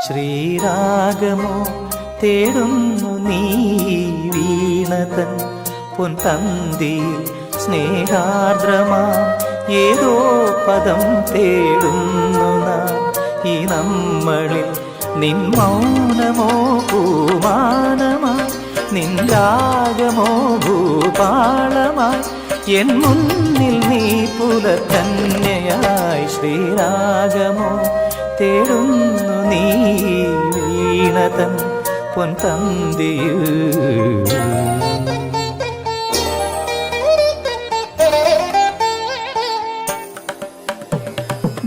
ശ്രീരാഗമോ തേടുന്നു നീ വീണതൻ പൊൻതന്തിയിൽ സ്നേഹാർദ്രമാ ഏതോ പദം തേടുന്നു നാം ഈ നമ്മളിൽ നിൻ മൗനമോ പൂമാനമായി നിൻ രാഗമോ ഭൂപാളമായി എൻ മുന്നിൽ നീ പുലർക്കന്യയായി ശ്രീരാഗമോ തേടുന്നു നീ വീണതൻ പൊൻതന്തിയിൽ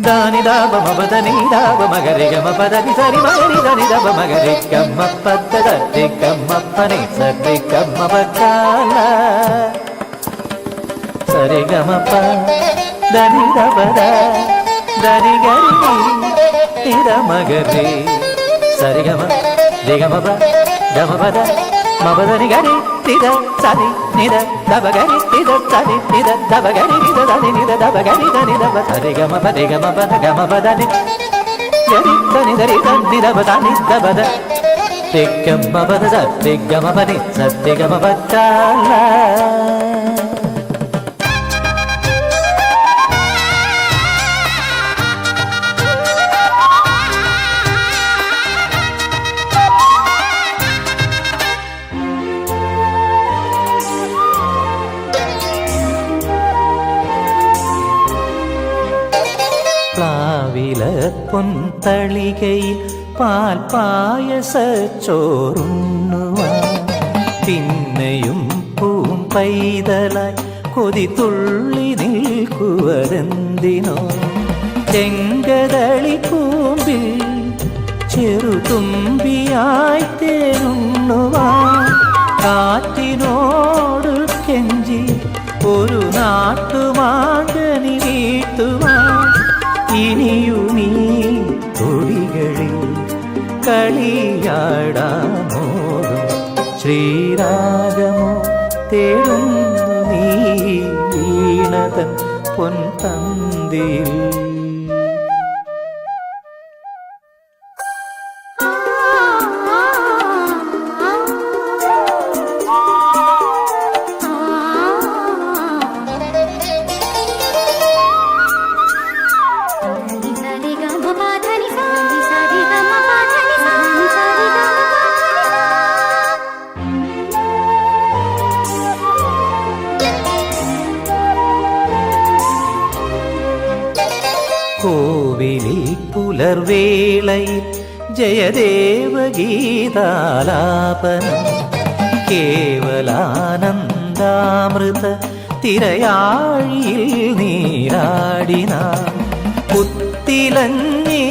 ದಾನಿ ದಾಬ ಮಬದನಿ ದಾಬ ಮಗರಿ ಗಮ ಪದನಿ ಸರಿ ಮಗರಿ ದಾನಿ ದಾಬ ಮಗರಿ ಗಮ್ಮ ಪದ ದಿ ಗಮ್ಮ ಪನಿ ಸರಿ ಗಮ್ಮ ಬಕಾಲ ಸರಿ ಗಮ ಪ ದಾನಿ ದಾಬ ದಾನಿ ಗರಿ ನಿದ ಮಗರಿ ಸರಿ ಗಮ ದಿ ಗಮ ಪ ಗಮ ಪದ ಮಬದನಿ ಗರಿ ನಿದ ಸರಿ ನಿದ ದಬ ಗರಿ ನಿದ ಸರಿ ನಿದ ದಬ ಗರಿ ನಿದ ದಾನಿ ನಿದ ದಬ ಗರಿ ದಾನಿ ದಬ ಸರಿ ಗಮ ಪದ ಗಮ ಪದನಿ ಗರಿ ದಾನಿ ದರಿ ದಾನಿ ದಬ ದಾನಿ ದಬ ದ ದಿ ಗಮ ಪದ ಸರಿ ಗಮ ಪನಿ ಸರಿ ಗಮ ಪಚಾಲ പ്ലാവില പൊൻതളികയിൽ പാൽ പായസച്ചോറുണ്ണുവാൻ പിന്നെയും പൂം പൈതലായി കൊതി തുള്ളി നിൽക്കുവരെന്തിനോ ചെങ്കതളി കൂമ്പിൽ ചെറുതുമ്പിയായി തേനുണ്ണുവാൻ കാറ്റിനോട് കെഞ്ചി ഒരു നാട്ടുമാങ്കനി വീട്ടുവാൻ ഇനിയുമീ തൊടികളിൽ കളിയാടാമോതും ശ്രീരാഗമോ തേടുന്നു നീ വീണതൻ പൊൻതന്തിയിൽ കോവിലിൽ പുലർവേളയിൽ ജയദേവഗീതാലാപനം കേവലാനന്ദാമൃത തിരയാഴിയിൽ നീരാടിനാം പുത്തിലഞ്ഞേ